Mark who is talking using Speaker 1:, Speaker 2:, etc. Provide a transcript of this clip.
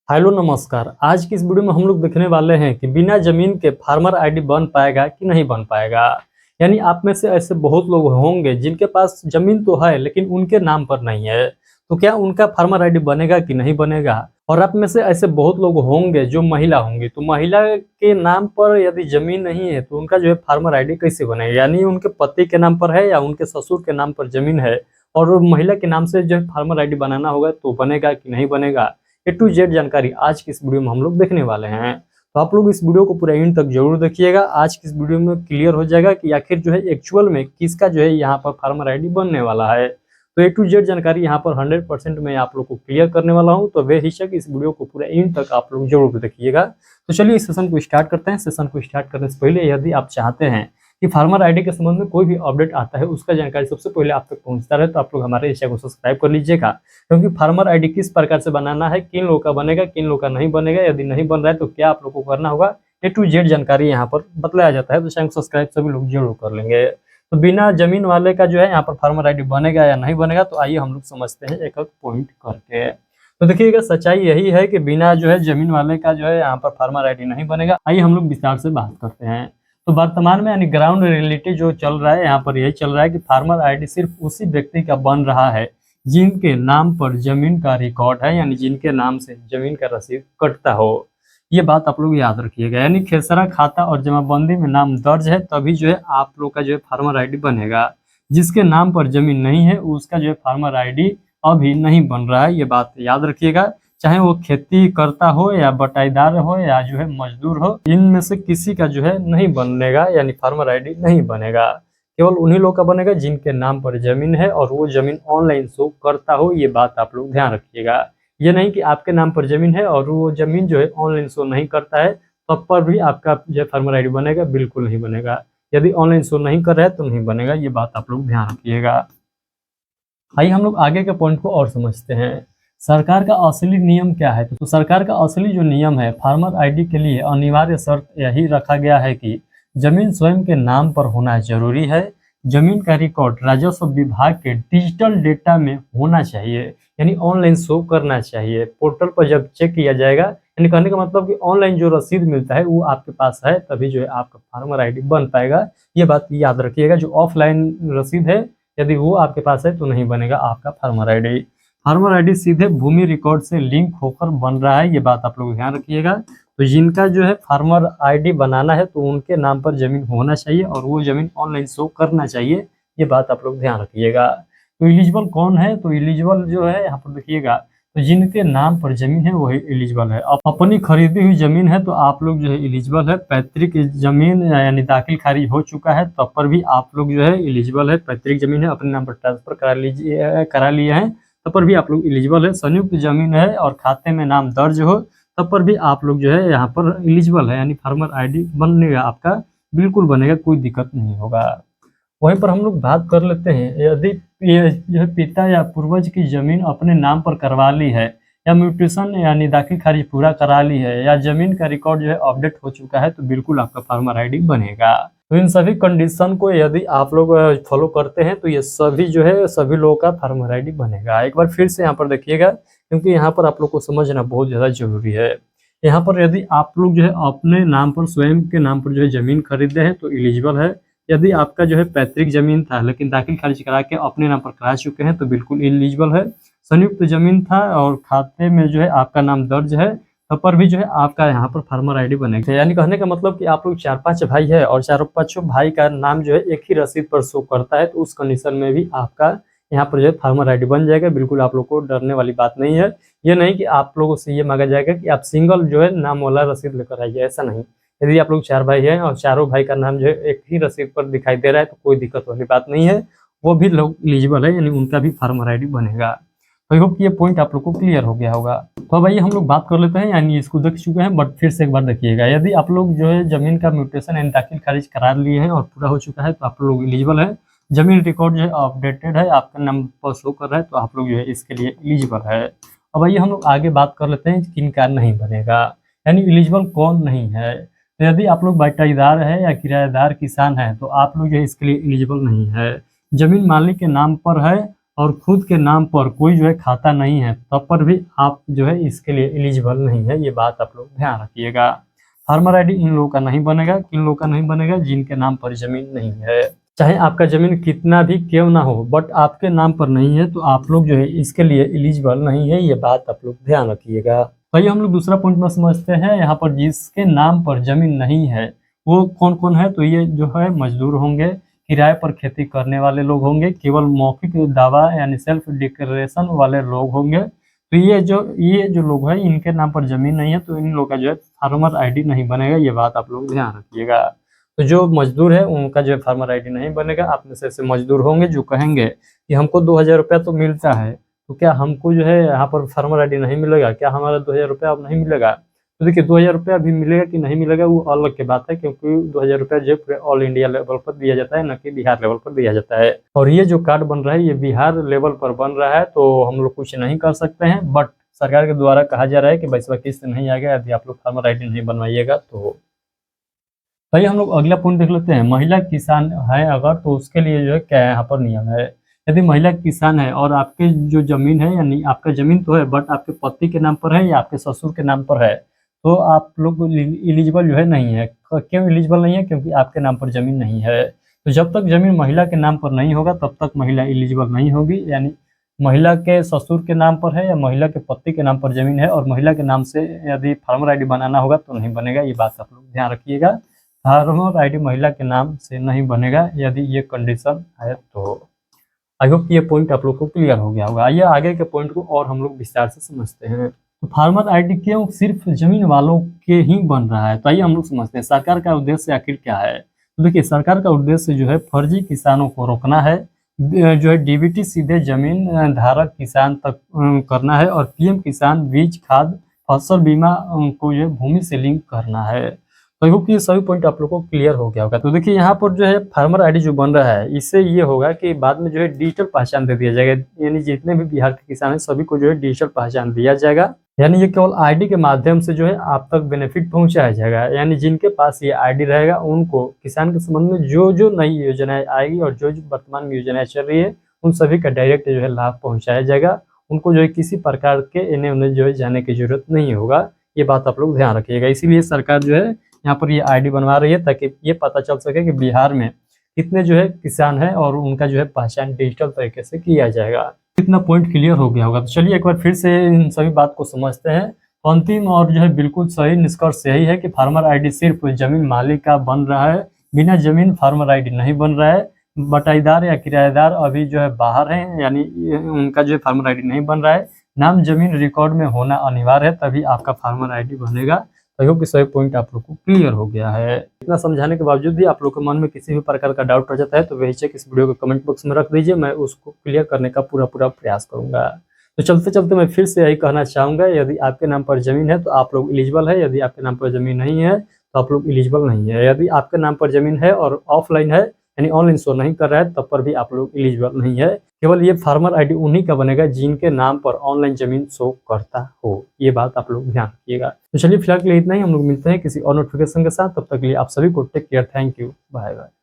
Speaker 1: Hello नमस्कार। आज की इस वीडियो में हम लोग देखने वाले हैं कि बिना ज़मीन के फार्मर आईडी बन पाएगा कि नहीं बन पाएगा। यानी आप में से ऐसे बहुत लोग होंगे जिनके पास ज़मीन तो है लेकिन उनके नाम पर नहीं है। तो क्या उनका फार्मर आईडी बनेगा कि नहीं बनेगा? और आप में से ऐसे बहुत लोग होंगे जो महिला होंगी, तो महिला के नाम पर यदि ज़मीन नहीं है तो उनका जो है फार्मर आईडी कैसे बनेगा? यानी उनके पति के नाम पर है या उनके ससुर के नाम पर ज़मीन है और वो महिला के नाम से जो है फार्मर आईडी बनाना होगा तो बनेगा कि नहीं बनेगा? ए टू जेड जानकारी आज की इस वीडियो में हम लोग देखने वाले हैं। तो आप लोग इस वीडियो को पूरा एंड तक जरूर देखिएगा। आज की इस वीडियो में क्लियर हो जाएगा कि आखिर जो है एक्चुअल में किसका जो है यहाँ पर फार्मर आईडी बनने वाला है। तो ए टू जेड जानकारी यहाँ पर 100% मैं आप लोग को क्लियर करने वाला हूँ, तो बेहिचक इस वीडियो को पूरा एंड तक आप लोग जरूर देखिएगा। तो चलिए इस सेशन को स्टार्ट करते हैं। सेशन को स्टार्ट करने से पहले यदि आप चाहते हैं कि फार्मर आईडी के संबंध में कोई भी अपडेट आता है उसका जानकारी सबसे पहले आप तक पहुंचता रहे, तो आप लोग हमारे इस चैनल को सब्सक्राइब कर लीजिएगा। क्योंकि फार्मर आईडी किस प्रकार से बनाना है, किन लोगों का बनेगा, किन लोगों का नहीं बनेगा, यदि नहीं बन रहा है तो क्या आप लोग को करना होगा, ए टू जेड जानकारी यहाँ पर बतलाया जाता है। तो चैनल को सब्सक्राइब सभी लोग जरूर कर लेंगे। तो बिना जमीन वाले का जो है यहाँ पर फार्मर आईडी बनेगा या नहीं बनेगा, तो आइए हम लोग समझते हैं एक एक पॉइंट करके। तो देखिएगा, सच्चाई यही है कि बिना जो है जमीन वाले का जो है यहाँ पर फार्मर आईडी नहीं बनेगा। आइए हम लोग विस्तार से बात करते हैं। तो वर्तमान में यानी ग्राउंड रियलिटी जो चल रहा है यहाँ पर यही चल रहा है कि फार्मर आईडी सिर्फ उसी व्यक्ति का बन रहा है जिनके नाम पर जमीन का रिकॉर्ड है, यानी जिनके नाम से जमीन का रसीद कटता हो। ये बात आप लोग याद रखिएगा। यानी खेसरा खाता और जमाबंदी में नाम दर्ज है तभी जो है आप लोग का जो है फार्मर आईडी बनेगा। जिसके नाम पर जमीन नहीं है उसका जो है फार्मर आईडी अभी नहीं बन रहा है, ये बात याद रखिएगा। चाहे वो खेती करता हो या बटाईदार हो या जो है मजदूर हो, इनमें से किसी का जो है नहीं बनेगा, यानी फार्मर आईडी नहीं बनेगा। केवल उन्हीं लोग का बनेगा जिनके नाम पर जमीन है और वो जमीन ऑनलाइन शो करता हो। ये बात आप लोग ध्यान रखिएगा। ये नहीं कि आपके नाम पर जमीन है और वो जमीन जो है ऑनलाइन शो नहीं करता है तब पर भी आपका जो है फार्मर आईडी बनेगा, बिल्कुल नहीं बनेगा। यदि ऑनलाइन शो नहीं कर रहा है तो नहीं बनेगा, ये बात आप लोग ध्यान रखिएगा। आइए हम लोग आगे के पॉइंट को और समझते हैं। सरकार का असली नियम क्या है? तो सरकार का असली जो नियम है फार्मर आईडी के लिए अनिवार्य शर्त यही रखा गया है कि जमीन स्वयं के नाम पर होना जरूरी है। जमीन का रिकॉर्ड राजस्व विभाग के डिजिटल डेटा में होना चाहिए, यानी ऑनलाइन शो करना चाहिए। पोर्टल पर जब चेक किया जाएगा, यानी कहने का मतलब कि ऑनलाइन जो रसीद मिलता है वो आपके पास है तभी जो है आपका फार्मर आईडी बन पाएगा। ये बात याद रखिएगा। जो ऑफलाइन रसीद है यदि वो आपके पास है तो नहीं बनेगा आपका फार्मर आईडी। फार्मर आईडी सीधे भूमि रिकॉर्ड से लिंक होकर बन रहा है, ये बात आप लोग ध्यान रखिएगा। तो जिनका जो है फार्मर आईडी बनाना है तो उनके नाम पर जमीन होना चाहिए और वो जमीन ऑनलाइन शो करना चाहिए, ये बात आप लोग ध्यान रखिएगा। तो एलिजिबल कौन है? तो एलिजिबल जो है यहाँ पर देखिएगा, तो जिनके नाम पर जमीन है वही एलिजिबल है। अब अपनी खरीदी हुई जमीन है तो आप लोग जो है एलिजिबल है। पैतृक जमीन यानी दाखिल खारिज हो चुका है तब पर भी आप लोग जो है एलिजिबल है। पैतृक जमीन है अपने नाम पर ट्रांसफर करा लिए हैं तब पर भी आप लोग एलिजिबल है। संयुक्त जमीन है और खाते में नाम दर्ज हो तब पर भी आप लोग जो है यहाँ पर एलिजिबल है, यानी फार्मर आईडी बनेगा आपका, बिल्कुल बनेगा, कोई दिक्कत नहीं होगा। वहीं पर हम लोग बात कर लेते हैं, यदि ये जो है पिता या पूर्वज की जमीन अपने नाम पर करवा ली है या म्यूटेशन यानी दाखिल खारिज पूरा करा ली है या जमीन का रिकॉर्ड जो है अपडेट हो चुका है तो बिल्कुल आपका फार्मर आईडी बनेगा। तो इन सभी कंडीशन को यदि आप लोग फॉलो करते हैं तो ये सभी जो है सभी लोगों का फार्मर आईडी बनेगा। एक बार फिर से यहाँ पर देखिएगा, क्योंकि यहाँ पर आप लोग को समझना बहुत ज़्यादा जरूरी है। यहाँ पर यदि आप लोग जो है अपने नाम पर स्वयं के नाम पर जो है जमीन खरीदे हैं तो एलिजिबल है। यदि आपका जो है पैतृक जमीन था लेकिन दाखिल खारिज करा के अपने नाम पर करा चुके हैं तो बिल्कुल एलिजिबल है। संयुक्त जमीन था और खाते में जो है आपका नाम दर्ज है तब पर भी जो है आपका यहाँ पर फार्मर आईडी बनेगा। यानी कहने का मतलब कि आप लोग 4-5 भाई है और चारों पांचों भाई का नाम जो है एक ही रसीद पर शो करता है तो उस कंडीशन में भी आपका यहाँ पर जो है फार्मर आईडी बन जाएगा। बिल्कुल आप लोग को डरने वाली बात नहीं है। ये नहीं कि आप लोगों से ये मांगा जाएगा कि आप सिंगल जो है नाम वाला रसीद लेकर आइए, ऐसा नहीं। यदि आप लोग 4 भाई हैं और चारों भाई का नाम जो है एक ही रसीद पर दिखाई दे रहा है तो कोई दिक्कत वाली बात नहीं है, वो भी लोग एलिजिबल है, यानी उनका भी फार्मर आईडी बनेगा। तो आई होप ये पॉइंट आप लोग को क्लियर हो गया होगा। तो भाई हम लोग बात कर लेते हैं, यानी इसको देख चुके हैं बट फिर से एक बार देखिएगा। यदि आप लोग जो है जमीन का म्यूटेशन यानी दाखिल खारिज करा लिए हैं और पूरा हो चुका है तो आप लोग एलिजिबल है। जमीन रिकॉर्ड जो है अपडेटेड है, आपका नाम पर शो कर रहा है तो आप लोग जो है इसके लिए एलिजिबल है। अब आइए हम लोग आगे बात कर लेते हैं किन का नहीं बनेगा, यानी एलिजिबल कौन नहीं है। तो यदि आप लोग बटाईदार है या किराएदार किसान है तो आप लोग जो है इसके लिए एलिजिबल नहीं है। जमीन मालिक के नाम पर है और खुद के नाम पर कोई जो है खाता नहीं है, तब पर भी आप जो है इसके लिए एलिजिबल नहीं है। ये बात आप लोग ध्यान रखिएगा। फार्मर आईडी इन लोगों का नहीं बनेगा। किन लोगों का नहीं बनेगा? जिनके नाम पर जमीन नहीं है। चाहे आपका जमीन कितना भी क्यों ना हो, बट आपके नाम पर नहीं है तो आप लोग जो है इसके लिए एलिजिबल नहीं है। ये बात आप लोग ध्यान रखिएगा। भाई हम लोग दूसरा पॉइंट में समझते हैं। यहाँ पर जिसके नाम पर जमीन नहीं है वो कौन कौन है? तो ये जो है मजदूर होंगे, किराए पर खेती करने वाले लोग होंगे, केवल मौखिक दावा यानी सेल्फ डिक्लेरेशन वाले लोग होंगे। तो ये जो लोग हैं इनके नाम पर जमीन नहीं है, तो इन लोगों का जो है फार्मर आईडी नहीं बनेगा। ये बात आप लोग ध्यान रखिएगा। तो जो मजदूर है उनका जो है फार्मर आईडी नहीं बनेगा। आप में से ऐसे मजदूर होंगे जो कहेंगे कि हमको 2000 रुपया तो मिलता है, तो क्या हमको जो है यहाँ पर फार्मर आईडी नहीं मिलेगा? क्या हमारा 2000 रुपया अब नहीं मिलेगा? तो देखिए 2000 रुपया भी मिलेगा कि नहीं मिलेगा वो अलग की बात है, क्योंकि 2000 रुपया जो पूरे ऑल इंडिया लेवल पर दिया जाता है, न कि बिहार लेवल पर दिया जाता है। और ये जो कार्ड बन रहा है ये बिहार लेवल पर बन रहा है, तो हम लोग कुछ नहीं कर सकते हैं। बट सरकार के द्वारा कहा जा रहा है कि वैसा किस्त नहीं आएगा यदि आप लोग फार्मर आईडी नहीं बनवाइएगा। तो भाई हम लोग अगला पॉइंट देख लेते हैं। महिला किसान है अगर, तो उसके लिए जो है क्या यहाँ पर नियम है। यदि महिला किसान है और आपके जो जमीन है, यानी आपका जमीन तो है बट आपके पति के नाम पर है या आपके ससुर के नाम पर है, तो आप लोग एलिजिबल जो है नहीं है। क्यों एलिजिबल नहीं है? क्योंकि आपके नाम पर जमीन नहीं है। तो जब तक जमीन महिला के नाम पर नहीं होगा तब तक महिला एलिजिबल नहीं होगी। यानी महिला के ससुर के नाम पर है या महिला के पति के नाम पर जमीन है और महिला के नाम से यदि फार्मर आईडी बनाना होगा तो नहीं बनेगा। ये बात आप लोग ध्यान रखिएगा। फार्मर आईडी महिला के नाम से नहीं बनेगा यदि ये कंडीशन है। तो आई होप ये पॉइंट आप लोग को क्लियर हो गया होगा। आइए आगे के पॉइंट को और हम लोग विस्तार से समझते हैं। तो फार्मर आईडी क्यों सिर्फ जमीन वालों के ही बन रहा है? तो आइए हम लोग समझते हैं सरकार का उद्देश्य आखिर क्या है। तो देखिए सरकार का उद्देश्य जो है फर्जी किसानों को रोकना है, जो है डीबीटी सीधे जमीन धारक किसान तक करना है, और पीएम किसान बीज खाद फसल बीमा को जो है भूमि से लिंक करना है। तो आई होप ये सभी पॉइंट आप लोग को क्लियर हो गया होगा। तो देखिए यहाँ पर जो है फार्मर आईडी जो बन रहा है इससे ये होगा कि बाद में जो है डिजिटल पहचान दे दिया जाएगा। यानी जितने भी बिहार के किसान हैं सभी को जो है डिजिटल पहचान दिया जाएगा। यानी ये केवल आईडी के माध्यम से जो है आप तक बेनिफिट पहुंचाया जाएगा। यानी जिनके पास ये आईडी रहेगा उनको किसान के संबंध में जो जो नई योजनाएं आएगी और जो जो वर्तमान में योजनाएं चल रही है उन सभी का डायरेक्ट जो है लाभ पहुंचाया जाएगा। उनको जो है किसी प्रकार के इन्हें उन्हें जो है जाने की जरूरत नहीं होगा। ये बात आप लोग ध्यान रखिएगा। इसीलिए सरकार जो है यहाँ पर ये आईडी बनवा रही है ताकि ये पता चल सके कि बिहार में कितने जो है किसान हैं और उनका जो है पहचान डिजिटल तरीके से किया जाएगा। इतना पॉइंट क्लियर हो गया होगा। तो चलिए एक बार फिर से इन सभी बात को समझते हैं। अंतिम और जो है बिल्कुल सही निष्कर्ष यही है कि फार्मर आईडी सिर्फ जमीन मालिक का बन रहा है। बिना जमीन फार्मर आईडी नहीं बन रहा है। बटाईदार या किराएदार अभी जो है बाहर हैं, यानी उनका जो है फार्मर आईडी नहीं बन रहा है। नाम जमीन रिकॉर्ड में होना अनिवार्य है तभी आपका फार्मर आईडी बनेगा। आई होप कि सभी पॉइंट आप लोग को क्लियर हो गया है। इतना समझाने के बावजूद भी आप लोग के मन में किसी भी प्रकार का डाउट रह जाता है तो बेहिचक इस वीडियो को कमेंट बॉक्स में रख दीजिए, मैं उसको क्लियर करने का पूरा प्रयास करूंगा। तो चलते चलते मैं फिर से यही कहना चाहूँगा, यदि आपके नाम पर ज़मीन है तो आप लोग एलिजिबल है। यदि आपके नाम पर ज़मीन नहीं है तो आप लोग एलिजिबल नहीं है। यदि आपके नाम पर ज़मीन है और ऑफलाइन है यानी ऑनलाइन शो नहीं कर रहा है तब पर भी आप लोग एलिजिबल नहीं है। केवल ये फार्मर आईडी उन्हीं का बनेगा जिनके नाम पर ऑनलाइन जमीन शो करता हो। ये बात आप लोग ध्यान रखिएगा। तो चलिए फिलहाल के लिए इतना ही। हम लोग मिलते हैं किसी और नोटिफिकेशन के साथ। तब तक के लिए आप सभी को take care. Thank you. Bye bye.